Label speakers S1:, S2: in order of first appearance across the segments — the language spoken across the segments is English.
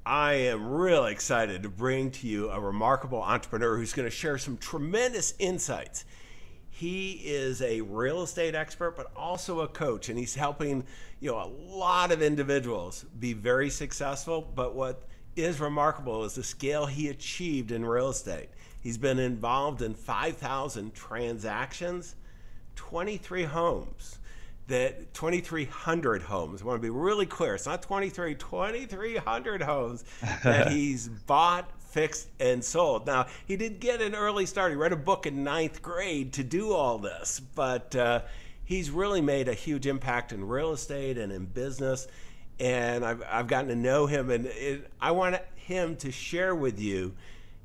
S1: I am really excited to bring to you a remarkable entrepreneur who's going to share some tremendous insights. He is a real estate expert, but also a coach, and he's helping a lot of individuals be very successful. But what is remarkable is the scale he achieved in real estate. He's been involved in 5,000 transactions, 23 homes. That 2,300 homes. I want to be really clear. It's not 23, 2,300 homes that he's bought, fixed, and sold. Now, he did get an early start. He read a book in ninth grade to do all this, but he's really made a huge impact in real estate and in business. And I've gotten to know him, and I want him to share with you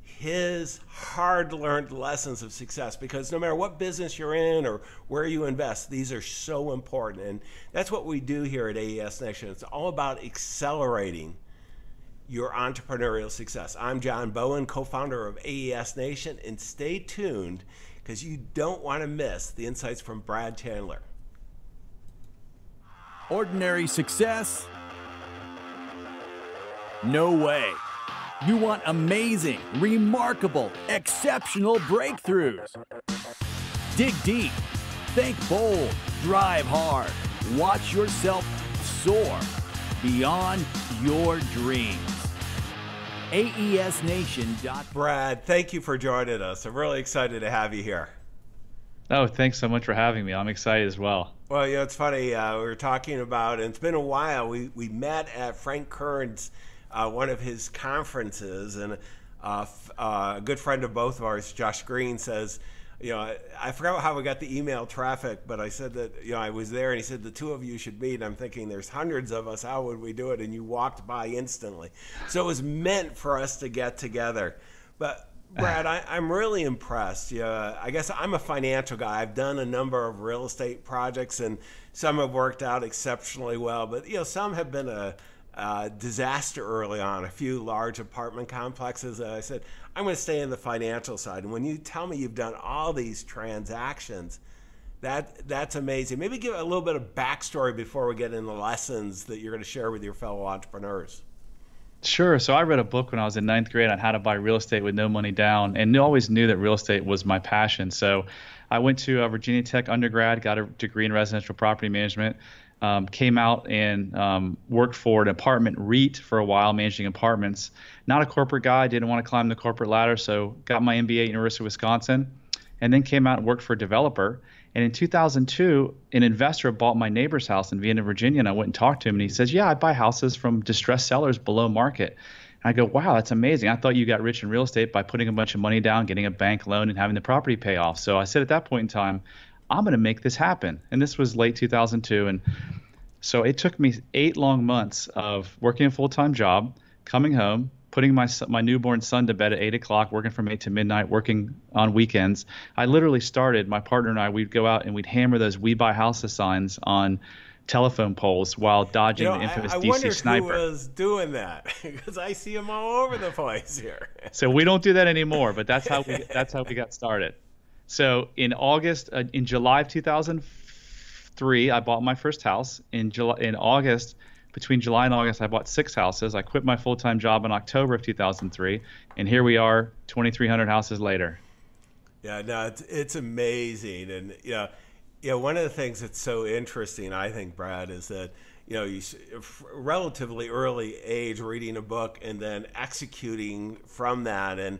S1: his hard-learned lessons of success, because no matter what business you're in or where you invest, these are so important. And that's what we do here at AES Nation. It's all about accelerating your entrepreneurial success. I'm John Bowen, co-founder of AES Nation, and stay tuned because you don't want to miss the insights from Brad Chandler.
S2: Ordinary success? No way. You want amazing, remarkable, exceptional breakthroughs. Dig deep, think bold, drive hard, watch yourself soar beyond your dreams. AESNation.com.
S1: Brad, thank you for joining us. I'm really excited to have you here.
S3: Oh, thanks so much for having me. I'm excited as well.
S1: Well, it's funny. We were talking about, and it's been a while, we met at Frank Kern's one of his conferences, and a good friend of both of ours, Josh Green, says, I forgot how we got the email traffic, but I said that, I was there, and he said the two of you should meet. I'm thinking there's hundreds of us. How would we do it? And you walked by instantly. So it was meant for us to get together. But Brad, I'm really impressed. I guess I'm a financial guy. I've done a number of real estate projects, and some have worked out exceptionally well, but some have been a disaster early on, a few large apartment complexes. I said, I'm going to stay in the financial side. And when you tell me you've done all these transactions, that's amazing. Maybe give a little bit of backstory before we get into lessons that you're going to share with your fellow entrepreneurs.
S3: Sure. So I read a book when I was in ninth grade on how to buy real estate with no money down, and always knew that real estate was my passion. So I went to Virginia Tech undergrad, got a degree in residential property management. Came out and worked for an apartment REIT for a while, managing apartments. Not a corporate guy, didn't want to climb the corporate ladder, so got my MBA at University of Wisconsin, and then came out and worked for a developer. And in 2002, an investor bought my neighbor's house in Vienna, Virginia, and I went and talked to him, and he says, yeah, I buy houses from distressed sellers below market. And I go, wow, that's amazing. I thought you got rich in real estate by putting a bunch of money down, getting a bank loan, and having the property pay off. So I said at that point in time, I'm going to make this happen. And this was late 2002. And so it took me 8 long months of working a full-time job, coming home, putting my newborn son to bed at 8 o'clock, working from 8 to midnight, working on weekends. I literally started, my partner and I, we'd go out and we'd hammer those We Buy Houses signs on telephone poles while dodging the infamous DC sniper.
S1: I wondered who was doing that, because I see them all over the place here.
S3: So we don't do that anymore, but that's how we got started. So in July of 2003, I bought my first house. In August, between July and August, I bought 6 houses. I quit my full-time job in October of 2003, and here we are, 2,300 houses later.
S1: Yeah, no, it's amazing, and one of the things that's so interesting, I think, Brad, is that you relatively early age reading a book and then executing from that, and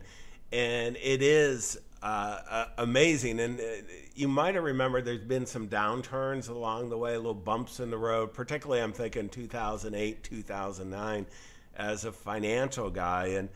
S1: it is amazing. And you might have remembered there's been some downturns along the way, little bumps in the road, particularly I'm thinking 2008, 2009 as a financial guy. And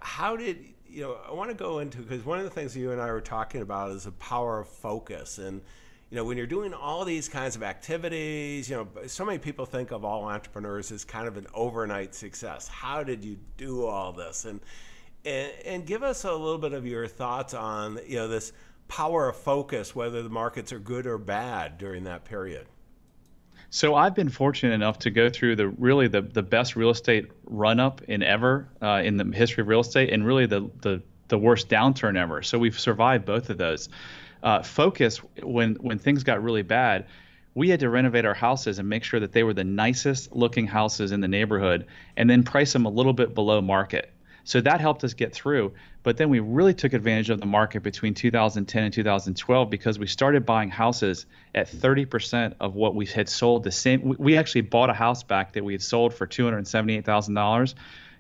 S1: how did, I want to go into, because one of the things you and I were talking about is the power of focus. And when you're doing all these kinds of activities, so many people think of all entrepreneurs as kind of an overnight success. How did you do all this? And give us a little bit of your thoughts on this power of focus, whether the markets are good or bad during that period.
S3: So I've been fortunate enough to go through the best real estate run-up in the history of real estate, and really the worst downturn ever. So we've survived both of those. Focus, when things got really bad, we had to renovate our houses and make sure that they were the nicest looking houses in the neighborhood and then price them a little bit below market. So that helped us get through. But then we really took advantage of the market between 2010 and 2012 because we started buying houses at 30% of what we had sold. We actually bought a house back that we had sold for $278,000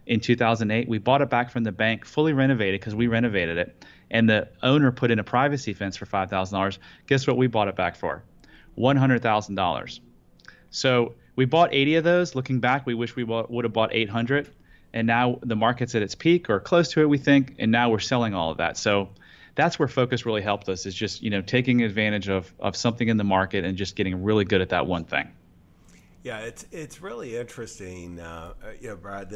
S3: in 2008. We bought it back from the bank, fully renovated because we renovated it. And the owner put in a privacy fence for $5,000. Guess what we bought it back for? $100,000. So we bought 80 of those. Looking back, we wish we would have bought 800. And now the market's at its peak or close to it, we think, and now we're selling all of that. So that's where focus really helped us, is just, taking advantage of something in the market and just getting really good at that one thing.
S1: Yeah, it's really interesting, Brad.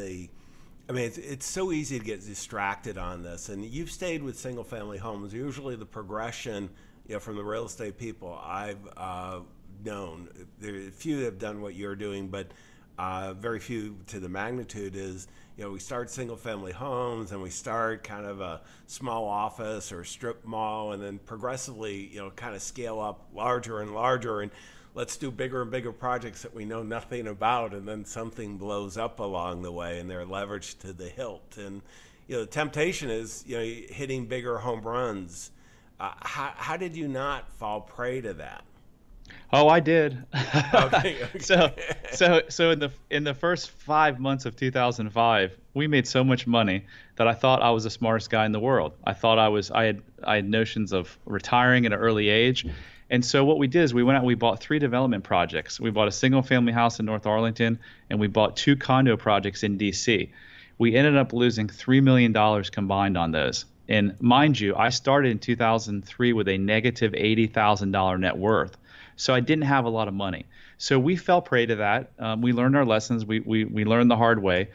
S1: It's so easy to get distracted on this, and you've stayed with single-family homes. Usually, the progression, from the real estate people I've known, there are a few that have done what you're doing, but very few to the magnitude is, we start single family homes and we start kind of a small office or strip mall, and then progressively, kind of scale up larger and larger, and let's do bigger and bigger projects that we know nothing about, and then something blows up along the way and they're leveraged to the hilt. And, the temptation is, hitting bigger home runs. How did you not fall prey to that?
S3: Oh, I did.
S1: Okay.
S3: So in the first 5 months of 2005, we made so much money that I thought I was the smartest guy in the world. I thought I had notions of retiring at an early age. And so what we did is we went out and we bought 3 development projects. We bought a single family house in North Arlington, and we bought 2 condo projects in DC. We ended up losing $3 million combined on those. And mind you, I started in 2003 with a negative $80,000 net worth. So I didn't have a lot of money. So we fell prey to that. We learned our lessons. We learned the hard way.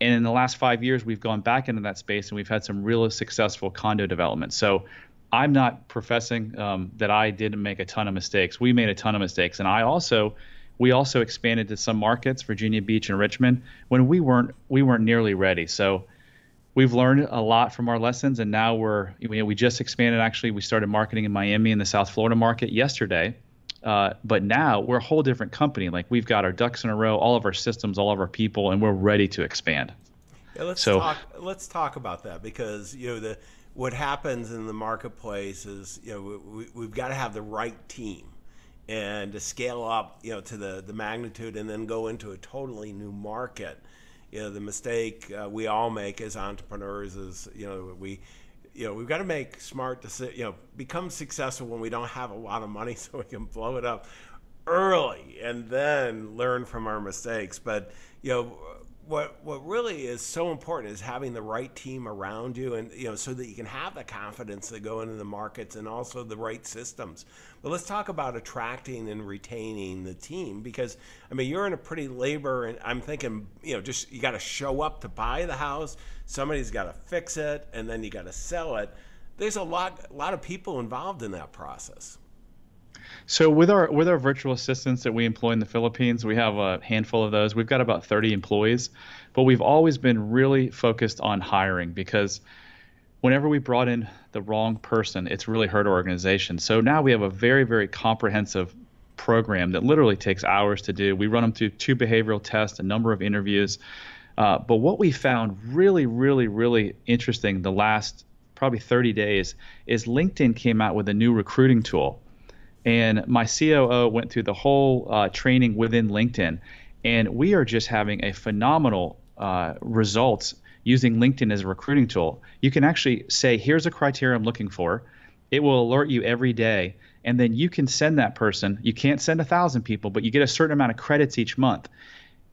S3: And in the last 5 years, we've gone back into that space, and we've had some really successful condo development. So I'm not professing that I didn't make a ton of mistakes. We made a ton of mistakes. And we also expanded to some markets, Virginia Beach and Richmond, when we weren't nearly ready. So we've learned a lot from our lessons, and now we just expanded. Actually, we started marketing in Miami in the South Florida market yesterday. But now we're a whole different company. Like, we've got our ducks in a row, all of our systems, all of our people, and we're ready to expand.
S1: Yeah, let's talk about that, because what happens in the marketplace is we've got to have the right team, and to scale up to the magnitude and then go into a totally new market. The mistake we all make as entrepreneurs is we've got to make smart decisions, become successful when we don't have a lot of money so we can blow it up early and then learn from our mistakes. But, what really is so important is having the right team around you, and, so that you can have the confidence to go into the markets, and also the right systems. But let's talk about attracting and retaining the team, because, you're in a pretty labor, and I'm thinking, just you got to show up to buy the house. Somebody's got to fix it, and then you got to sell it. There's a lot of people involved in that process.
S3: So with our virtual assistants that we employ in the Philippines, we have a handful of those. We've got about 30 employees, but we've always been really focused on hiring, because whenever we brought in the wrong person, it's really hurt our organization. So now we have a very, very comprehensive program that literally takes hours to do. We run them through 2 behavioral tests, a number of interviews. But what we found really, really, really interesting the last probably 30 days is LinkedIn came out with a new recruiting tool. And my COO went through the whole training within LinkedIn, and we are just having a phenomenal results using LinkedIn as a recruiting tool. You can actually say, here's a criteria I'm looking for. It will alert you every day, and then you can send that person. You can't send 1,000 people, but you get a certain amount of credits each month.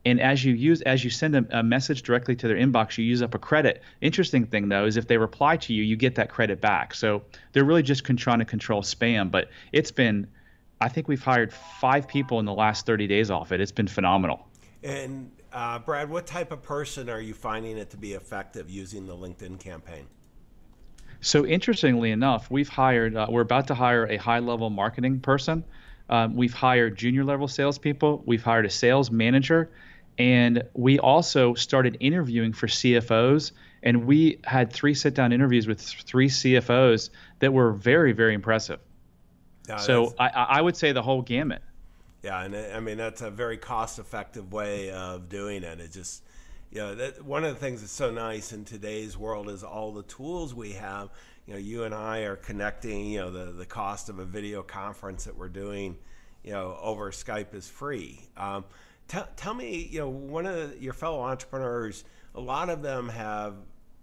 S3: And as you send a message directly to their inbox, you use up a credit. Interesting thing, though, is if they reply to you, you get that credit back. So they're really just trying to control spam. But I think we've hired 5 people in the last 30 days off it. It's been phenomenal.
S1: And Brad, what type of person are you finding it to be effective using the LinkedIn campaign?
S3: So interestingly enough, we're about to hire a high-level marketing person. We've hired junior-level salespeople. We've hired a sales manager. And we also started interviewing for CFOs, and we had 3 sit-down interviews with 3 CFOs that were very, very impressive. So I would say the whole gamut.
S1: Yeah, and I mean that's a very cost-effective way of doing it. It just, one of the things that's so nice in today's world is all the tools we have. You and I are connecting. The cost of a video conference that we're doing, over Skype is free. Tell me, one of your fellow entrepreneurs, a lot of them have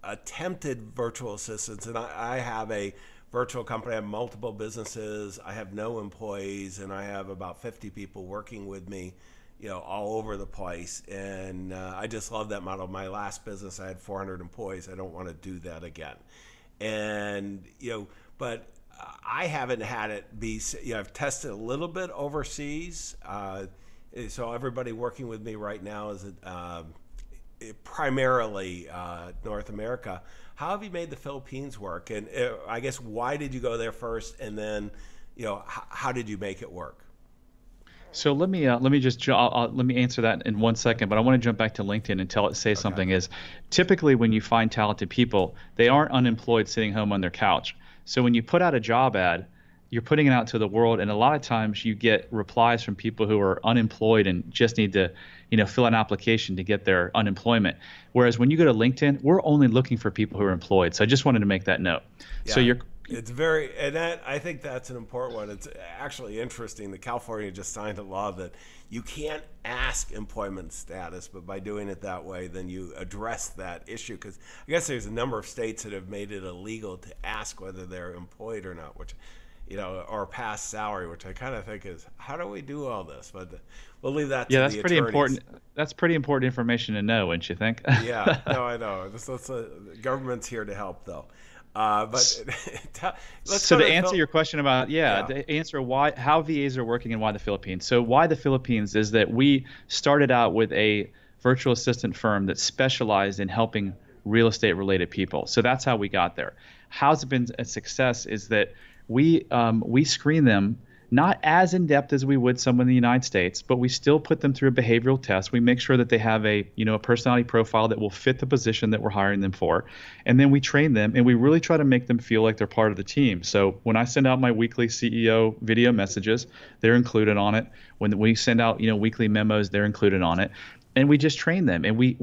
S1: attempted virtual assistants, and I have a virtual company. I have multiple businesses. I have no employees, and I have about 50 people working with me, all over the place. And I just love that model. My last business, I had 400 employees. I don't want to do that again. And, but I haven't had it be, I've tested a little bit overseas. So everybody working with me right now is primarily North America. How have you made the Philippines work? And I guess why did you go there first? And then, how did you make it work?
S3: So let me answer that in 1 second, but I want to jump back to LinkedIn and say something is typically when you find talented people, they aren't unemployed sitting home on their couch. So when you put out a job ad, you're putting it out to the world, and a lot of times you get replies from people who are unemployed and just need to, fill an application to get their unemployment. Whereas when you go to LinkedIn, we're only looking for people who are employed. So I just wanted to make that note.
S1: Yeah.
S3: So
S1: I think that's an important one. It's actually interesting that California just signed a law that you can't ask employment status, but by doing it that way, then you address that issue. Because I guess there's a number of states that have made it illegal to ask whether they're employed or not, which, or past salary, which I kind of think is, how do we do all this? But we'll leave that to the attorneys.
S3: That's pretty important. That's pretty important information to know, wouldn't you think?
S1: Yeah, no, I know. The government's here to help, though. But
S3: so to answer your question about to answer how VAs are working and why the Philippines. So why the Philippines is that we started out with a virtual assistant firm that specialized in helping real estate related people. So that's how we got there. How's it been a success is that we screen them not as in depth as we would someone in the United States, but we still put them through a behavioral test. We make sure that they have a personality profile that will fit the position that we're hiring them for. And then we train them, and we really try to make them feel like they're part of the team. So when I send out my weekly CEO video messages, they're included on it. When we send out, weekly memos, they're included on it. And we just train them, and we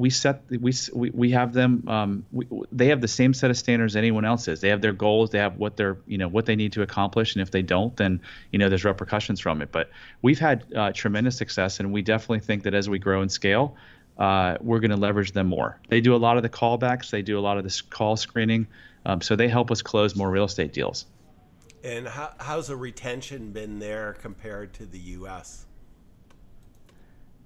S3: have them. They have the same set of standards anyone else is. They have their goals. They have what they need to accomplish, and if they don't, then there's repercussions from it. But we've had tremendous success, and we definitely think that as we grow and scale, we're going to leverage them more. They do a lot of the callbacks. They do a lot of this call screening, so they help us close more real estate deals.
S1: And how's the retention been there compared to the U.S.?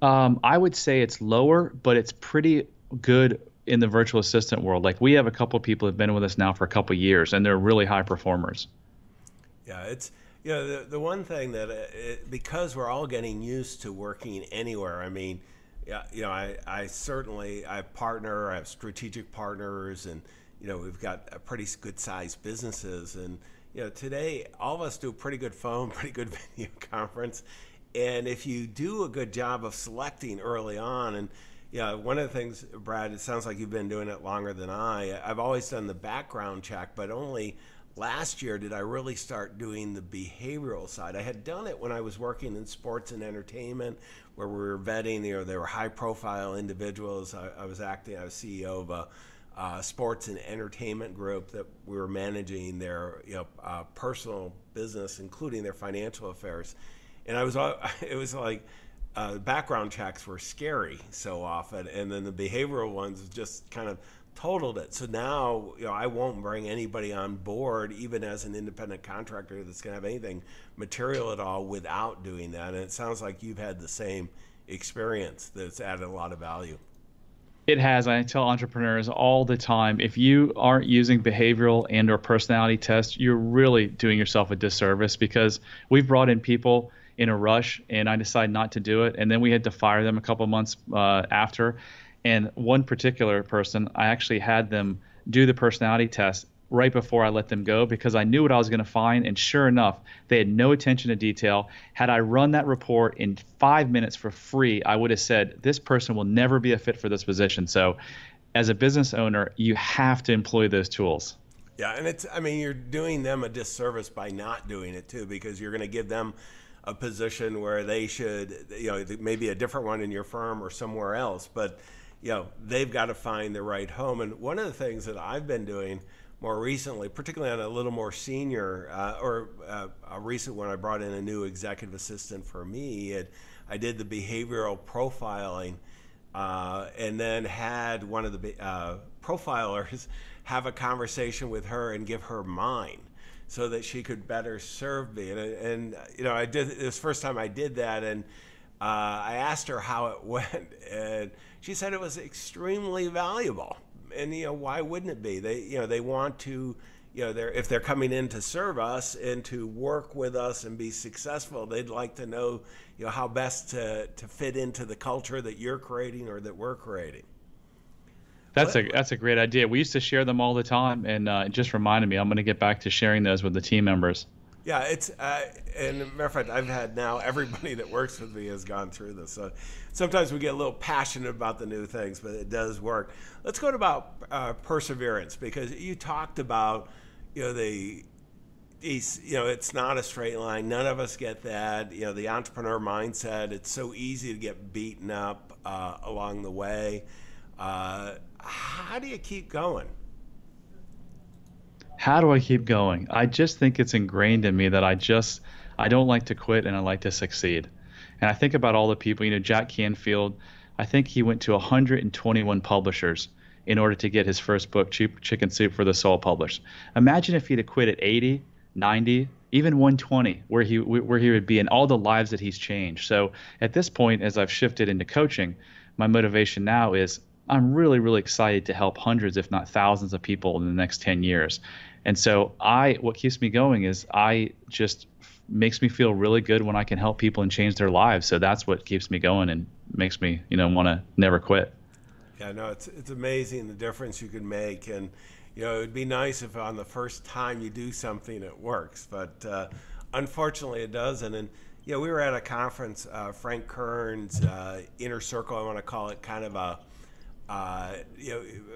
S3: I would say it's lower, but it's pretty good in the virtual assistant world. Like we have a couple of people who've been with us now for a couple of years, and they're really high performers.
S1: Yeah, it's the one thing that because we're all getting used to working anywhere. I mean, I certainly I have strategic partners, and we've got a pretty good sized businesses, and today all of us do a pretty good phone, pretty good video conference. And if you do a good job of selecting early on, and one of the things, Brad, it sounds like you've been doing it longer than I've always done the background check, but only last year did I really start doing the behavioral side. I had done it when I was working in sports and entertainment, where we were vetting, they were high profile individuals. I was CEO of a sports and entertainment group that we were managing their personal business, including their financial affairs. And it was like background checks were scary so often, and then the behavioral ones just kind of totaled it. So now, I won't bring anybody on board, even as an independent contractor that's going to have anything material at all, without doing that. And it sounds like you've had the same experience that's added a lot of value.
S3: It has. I tell entrepreneurs all the time, if you aren't using behavioral and or personality tests, you're really doing yourself a disservice, because we've brought in people in a rush, and I decided not to do it. And then we had to fire them a couple months after. And one particular person, I actually had them do the personality test right before I let them go, because I knew what I was going to find. And sure enough, they had no attention to detail. Had I run that report in 5 minutes for free, I would have said, this person will never be a fit for this position. So as a business owner, you have to employ those tools.
S1: Yeah, and you're doing them a disservice by not doing it too, because you're going to give them a position where they should, maybe a different one in your firm or somewhere else, but they've got to find the right home. And one of the things that I've been doing more recently, particularly on a little more senior, a recent one, I brought in a new executive assistant for me. I did the behavioral profiling, and then had one of the profilers have a conversation with her and give her mine, so that she could better serve me. And I did this first time I did that, and I asked her how it went, and she said it was extremely valuable. And why wouldn't it be? They want to, if they're coming in to serve us and to work with us and be successful, they'd like to know, how best to fit into the culture that you're creating or that we're creating.
S3: That's a great idea. We used to share them all the time, and it just reminded me, I'm going to get back to sharing those with the team members.
S1: Yeah, it's and a matter of fact, I've had now everybody that works with me has gone through this. So sometimes we get a little passionate about the new things, but it does work. Let's go to about perseverance, because you talked about it's not a straight line. None of us get that. The entrepreneur mindset. It's so easy to get beaten up along the way. How do you keep going?
S3: How do I keep going? I just think it's ingrained in me that I don't like to quit, and I like to succeed. And I think about all the people, Jack Canfield, I think he went to 121 publishers in order to get his first book, Chicken Soup for the Soul, published. Imagine if he'd have quit at 80, 90, even 120, where he would be, and all the lives that he's changed. So at this point, as I've shifted into coaching, my motivation now is I'm really, really excited to help hundreds, if not thousands of people in the next 10 years. And so what keeps me going is makes me feel really good when I can help people and change their lives. So that's what keeps me going and makes me, want to never quit.
S1: Yeah, no, it's amazing the difference you can make. And, it'd be nice if on the first time you do something, it works. But unfortunately, it doesn't. And, we were at a conference, Frank Kern's Inner Circle, I want to call it, kind of a,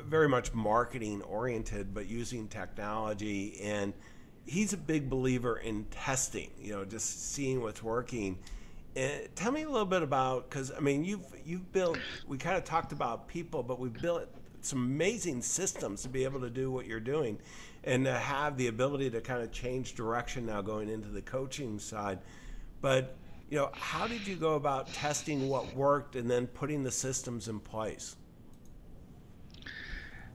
S1: very much marketing oriented, but using technology. And he's a big believer in testing, just seeing what's working. And tell me a little bit about, because you've built, we kind of talked about people, but we've built some amazing systems to be able to do what you're doing, and to have the ability to kind of change direction now going into the coaching side. But how did you go about testing what worked and then putting the systems in place?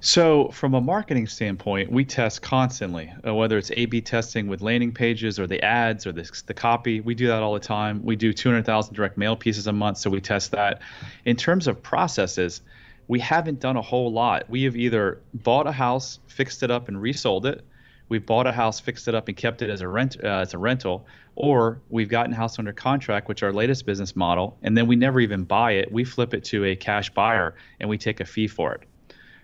S3: So from a marketing standpoint, we test constantly, whether it's A/B testing with landing pages or the ads or the copy. We do that all the time. We do 200,000 direct mail pieces a month, so we test that. In terms of processes, we haven't done a whole lot. We have either bought a house, fixed it up, and resold it. We've bought a house, fixed it up, and kept it as a rental, or we've gotten a house under contract, which is our latest business model, and then we never even buy it. We flip it to a cash buyer, and we take a fee for it.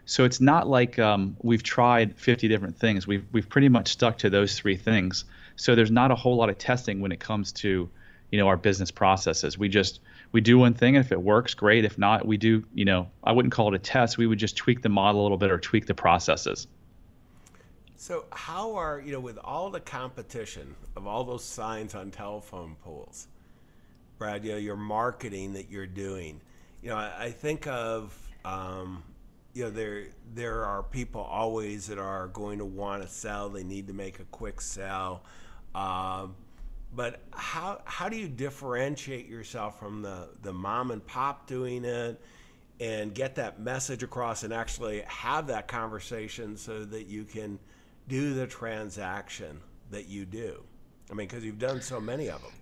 S3: So it's not like we've tried 50 different things. We've pretty much stuck to those three things. So there's not a whole lot of testing when it comes to, our business processes. We do one thing, and if it works, great. If not, we do, I wouldn't call it a test. We would just tweak the model a little bit or tweak the processes.
S1: So how are, with all the competition of all those signs on telephone poles, Brad, your marketing that you're doing, I think of, there are people always that are going to want to sell. They need to make a quick sell. But how do you differentiate yourself from the mom and pop doing it and get that message across and actually have that conversation so that you can do the transaction that you do? Because you've done so many of them.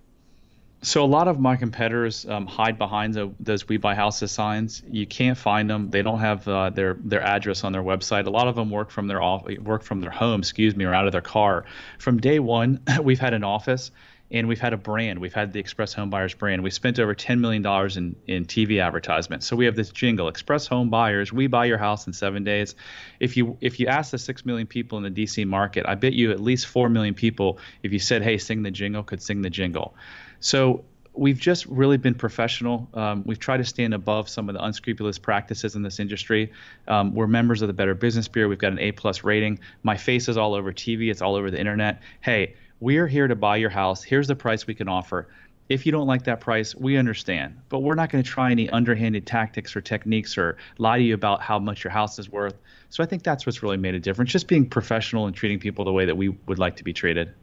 S3: So a lot of my competitors hide behind those "We Buy Houses" signs. You can't find them. They don't have their address on their website. A lot of them work from their home, or out of their car. From day one, we've had an office and we've had a brand. We've had the Express Homebuyers brand. We spent over $10 million in TV advertisements. So we have this jingle: Express Homebuyers, we buy your house in 7 days. If you ask the 6 million people in the DC market, I bet you at least 4 million people, if you said, "Hey, sing the jingle," could sing the jingle. So we've just really been professional. We've tried to stand above some of the unscrupulous practices in this industry. We're members of the Better Business Bureau. We've got an A+ rating. My face is all over TV. It's all over the internet. Hey, we're here to buy your house. Here's the price we can offer. If you don't like that price, we understand, but we're not going to try any underhanded tactics or techniques or lie to you about how much your house is worth. So I think that's what's really made a difference, just being professional and treating people the way that we would like to be treated.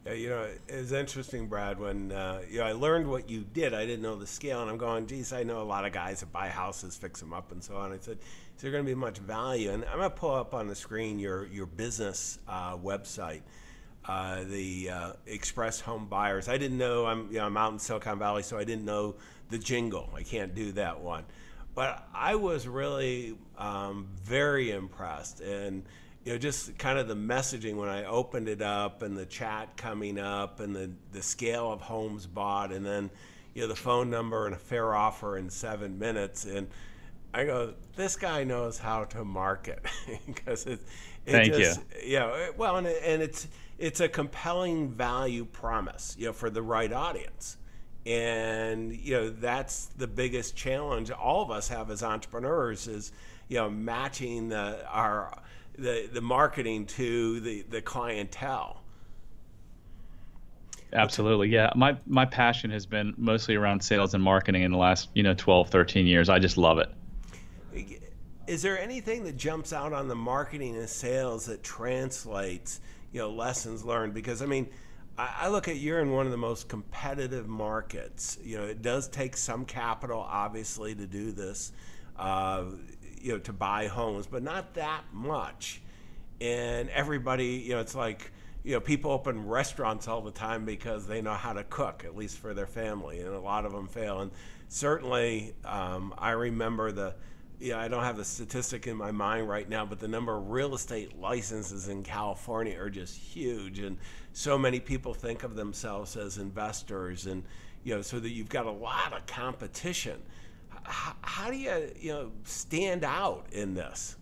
S1: Yeah, it was interesting, Brad, when I learned what you did. I didn't know the scale, and I'm going, geez, I know a lot of guys that buy houses, fix them up, and so on. I said, is there going to be much value? And I'm going to pull up on the screen your business website, the Express Home Buyers. I didn't know, I'm out in Silicon Valley, so I didn't know the jingle. I can't do that one. But I was really very impressed, and just kind of the messaging when I opened it up, and the chat coming up, and the scale of homes bought, and then the phone number and a fair offer in 7 minutes. And I go, this guy knows how to market because
S3: Thank you.
S1: Yeah, well, and it's a compelling value promise, for the right audience. And that's the biggest challenge all of us have as entrepreneurs is matching the marketing to the clientele.
S3: Absolutely. Yeah. My passion has been mostly around sales and marketing in the last 12, 13 years. I just love it.
S1: Is there anything that jumps out on the marketing and sales that translates lessons learned? Because I look at you're in one of the most competitive markets. It does take some capital, obviously, to do this, to buy homes, but not that much. And everybody, it's like, people open restaurants all the time because they know how to cook, at least for their family, and a lot of them fail. And certainly, I remember I don't have the statistic in my mind right now, but the number of real estate licenses in California are just huge. And so many people think of themselves as investors, and, so that you've got a lot of competition. How do you, stand out in this?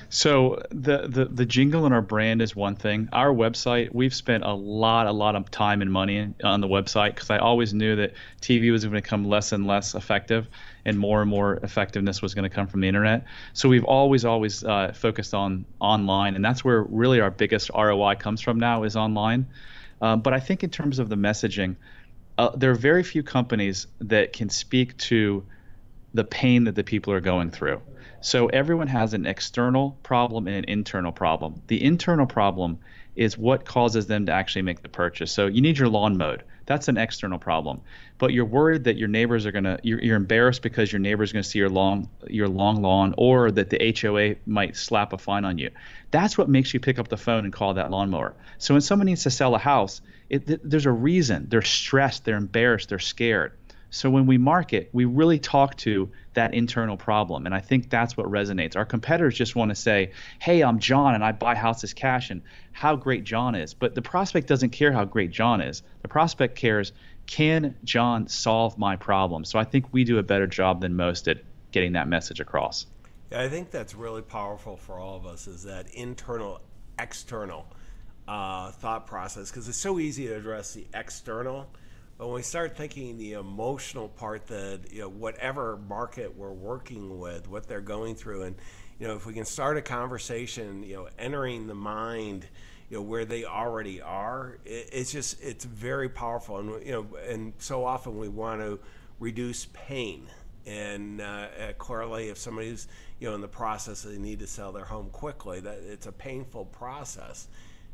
S3: So the jingle in our brand is one thing. Our website, we've spent a lot of time and money on the website because I always knew that TV was going to become less and less effective, and more effectiveness was going to come from the internet. So we've always focused on online, and that's where really our biggest ROI comes from now is online. But I think in terms of the messaging, there are very few companies that can speak to the pain that the people are going through. So everyone has an external problem and an internal problem. The internal problem is what causes them to actually make the purchase. So you need your lawn mowed. That's an external problem. But you're worried that your neighbors are you're embarrassed because your neighbor's going to see your long lawn, or that the HOA might slap a fine on you. That's what makes you pick up the phone and call that lawnmower. So when someone needs to sell a house, there's a reason. They're stressed, they're embarrassed, they're scared. So when we market, we really talk to that internal problem. And I think that's what resonates. Our competitors just want to say, hey, I'm John and I buy houses cash, and how great John is. But the prospect doesn't care how great John is. The prospect cares, can John solve my problem? So I think we do a better job than most at getting that message across.
S1: Yeah, I think that's really powerful for all of us, is that internal, external thought process, because it's so easy to address the external. But when we start thinking the emotional part, that whatever market we're working with, what they're going through, and if we can start a conversation, entering the mind, where they already are, it's very powerful. And and so often we want to reduce pain, and clearly, if somebody's in the process, they need to sell their home quickly, that it's a painful process.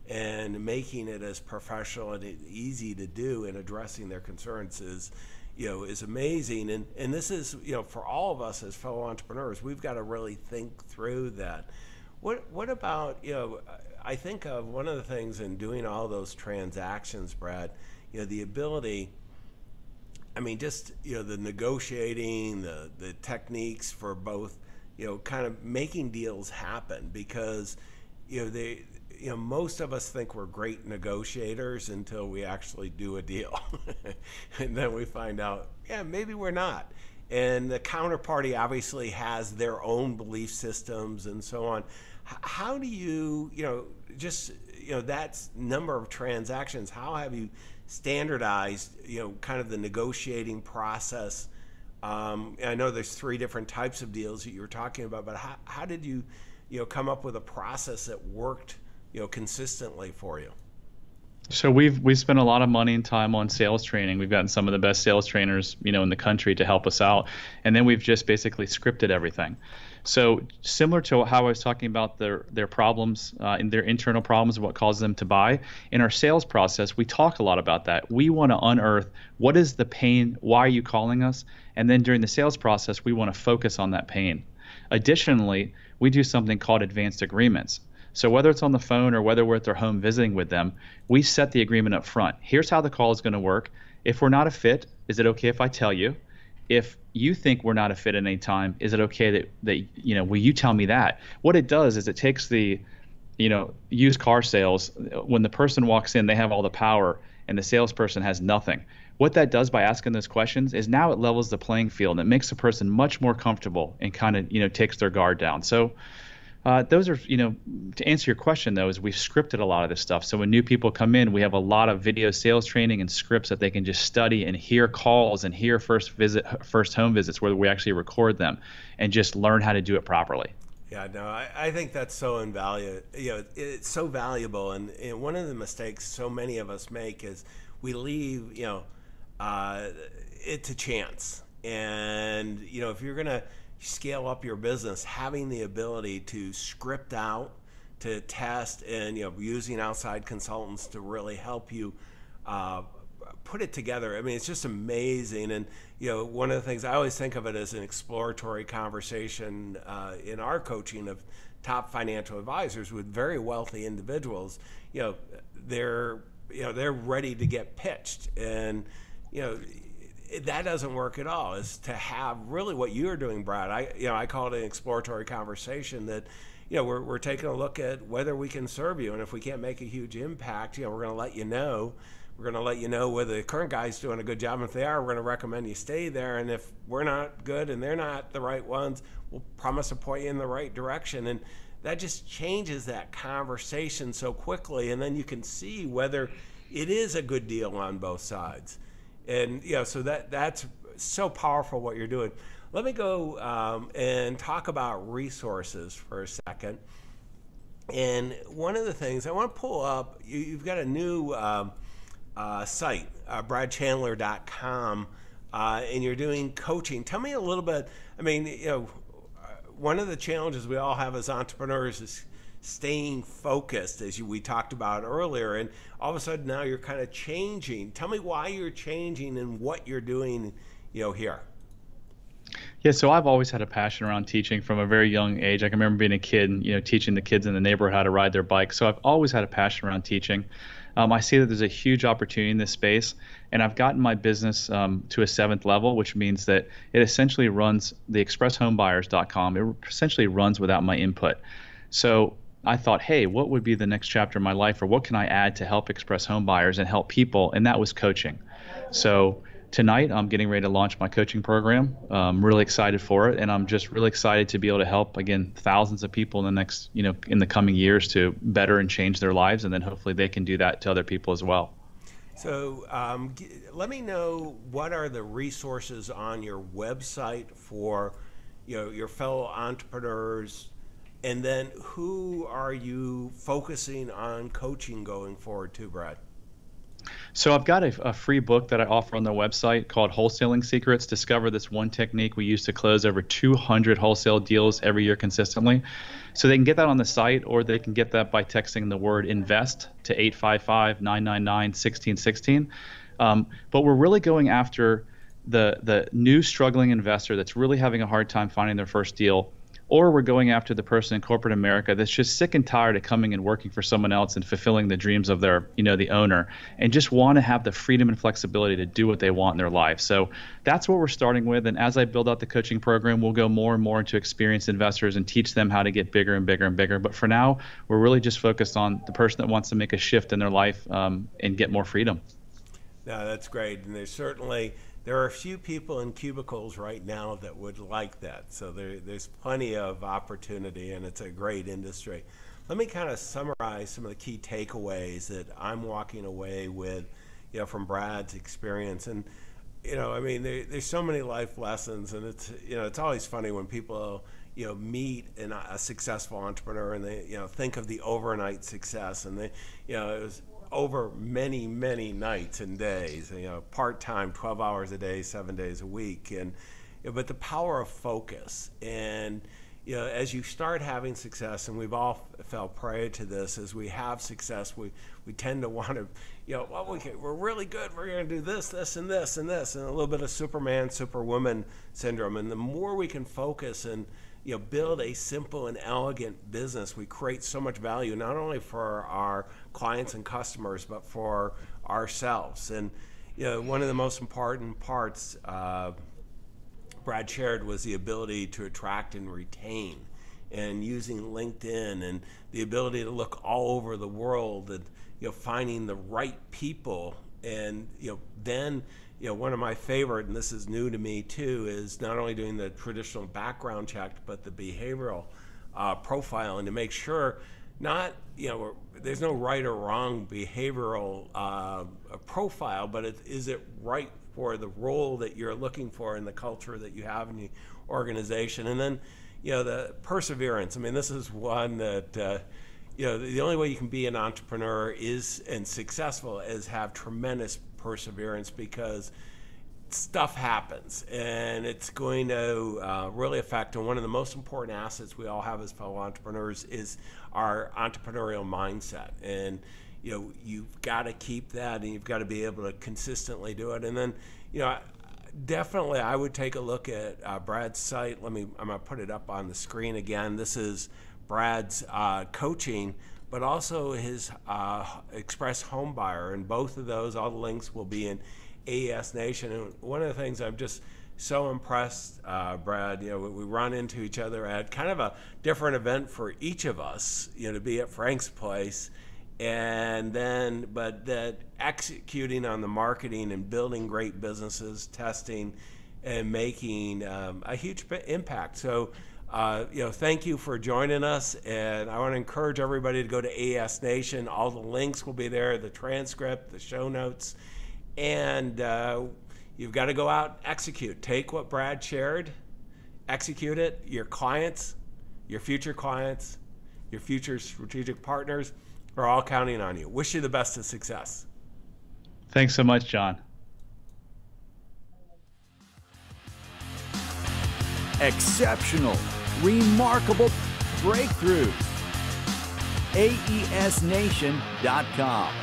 S1: And making it as professional and easy to do in addressing their concerns is amazing. And this is, for all of us as fellow entrepreneurs, we've got to really think through that. What about, I think of one of the things in doing all those transactions, Brad, the ability, just, the negotiating, the techniques for both, kind of making deals happen, because, most of us think we're great negotiators until we actually do a deal. And then we find out, yeah, maybe we're not. And the counterparty obviously has their own belief systems and so on. How do you, that number of transactions, how have you standardized, kind of the negotiating process? I know there's 3 different types of deals that you were talking about, but how did you, come up with a process that worked consistently for you?
S3: So we've spent a lot of money and time on sales training. We've gotten some of the best sales trainers, in the country to help us out, and then we've just basically scripted everything. So similar to how I was talking about their problems and their internal problems, what causes them to buy. In our sales process, we talk a lot about that. We want to unearth what is the pain, why are you calling us, and then during the sales process, we want to focus on that pain. Additionally, we do something called advanced agreements. So whether it's on the phone or whether we're at their home visiting with them, we set the agreement up front. Here's how the call is going to work. If we're not a fit, is it okay if I tell you? If you think we're not a fit at any time, is it okay that will you tell me that? What it does is it takes the, used car sales. When the person walks in, they have all the power and the salesperson has nothing. What that does by asking those questions is now it levels the playing field and it makes the person much more comfortable and kind of, takes their guard down. So those are, to answer your question, though, is we've scripted a lot of this stuff. So when new people come in, we have a lot of video sales training and scripts that they can just study and hear calls and hear first home visits where we actually record them and just learn how to do it properly.
S1: Yeah, no, I think that's so invaluable. It's so valuable. And one of the mistakes so many of us make is we leave, it to chance. And, if you're going to scale up your business, having the ability to script out, to test, and using outside consultants to really help you put it together. I mean, it's just amazing. And one of the things I always think of it as an exploratory conversation in our coaching of top financial advisors with very wealthy individuals. They're ready to get pitched, and that doesn't work at all. Is to have really what you're doing, Brad. I call it an exploratory conversation that, we're taking a look at whether we can serve you, and if we can't make a huge impact, we're going to let you know. We're going to let you know whether the current guy's doing a good job. And if they are, we're going to recommend you stay there. And if we're not good and they're not the right ones, we'll promise to point you in the right direction. And that just changes that conversation so quickly, and then you can see whether it is a good deal on both sides. And so that's so powerful what you're doing. Let me go and talk about resources for a second. And one of the things I want to pull up, you've got a new site, bradchandler.com, and you're doing coaching. Tell me a little bit. I mean, one of the challenges we all have as entrepreneurs is staying focused, as we talked about earlier, and all of a sudden now you're kind of changing. Tell me why you're changing and what you're doing, here.
S3: Yeah, so I've always had a passion around teaching from a very young age. I can remember being a kid and, teaching the kids in the neighborhood how to ride their bikes. So I've always had a passion around teaching. I see that there's a huge opportunity in this space, and I've gotten my business to a 7th level, which means that it essentially runs the expresshomebuyers.com. It essentially runs without my input. So I thought, hey, what would be the next chapter in my life, or what can I add to help Express Home Buyers and help people? And that was coaching. So tonight I'm getting ready to launch my coaching program. I'm really excited for it, and I'm just really excited to be able to help, again, thousands of people in the next, in the coming years to better and change their lives, and then hopefully they can do that to other people as well.
S1: So let me know, what are the resources on your website for your fellow entrepreneurs, and then who are you focusing on coaching going forward to, Brad?
S3: So I've got a free book that I offer on the website called Wholesaling Secrets. Discover this one technique we use to close over 200 wholesale deals every year consistently. So they can get that on the site, or they can get that by texting the word INVEST to 855-999-1616. But we're really going after the new struggling investor that's really having a hard time finding their first deal, or we're going after the person in corporate America that's just sick and tired of coming and working for someone else and fulfilling the dreams of their, the owner, and just want to have the freedom and flexibility to do what they want in their life. So that's what we're starting with. And as I build out the coaching program, we'll go more and more into experienced investors and teach them how to get bigger and bigger and bigger. But for now, we're really just focused on the person that wants to make a shift in their life and get more freedom.
S1: No, that's great. And there are a few people in cubicles right now that would like that. So there's plenty of opportunity, and it's a great industry. Let me kind of summarize some of the key takeaways that I'm walking away with, from Brad's experience. And, there's so many life lessons, and it's always funny when people, meet a successful entrepreneur and they, think of the overnight success, and they, it was over many, many nights and days, part-time, 12 hours a day, 7 days a week. But the power of focus. And as you start having success, and we've all fell prey to this, as we have success, we tend to want to, we're really good, we're going to do this, this, and this, and this, and a little bit of Superman, Superwoman syndrome. And the more we can focus and build a simple and elegant business, we create so much value, not only for our clients and customers, but for ourselves. And one of the most important parts Brad shared was the ability to attract and retain, and using LinkedIn and the ability to look all over the world and finding the right people. And then one of my favorite, and this is new to me too, is not only doing the traditional background check, but the behavioral profiling to make sure there's no right or wrong behavioral profile, but is it right for the role that you're looking for and the culture that you have in the organization. And then, the perseverance. I mean, this is one that, the only way you can be an entrepreneur and successful is have tremendous perseverance, because stuff happens and it's going to really affect. And one of the most important assets we all have as fellow entrepreneurs is our entrepreneurial mindset. And you've got to keep that, and you've got to be able to consistently do it. And then, definitely I would take a look at Brad's site. I'm going to put it up on the screen again. This is Brad's coaching, but also his Express Homebuyer. And both of those, all the links will be in AES Nation. And one of the things I'm just so impressed, Brad, we run into each other at kind of a different event for each of us, to be at Frank's place. But that executing on the marketing and building great businesses, testing and making a huge impact. So, thank you for joining us. And I want to encourage everybody to go to AES Nation. All the links will be there, the transcript, the show notes. And you've got to go out and execute. Take what Brad shared, execute it. Your clients, your future strategic partners, are all counting on you. Wish you the best of success.
S3: Thanks so much, John.
S2: Exceptional, remarkable breakthroughs. AESNation.com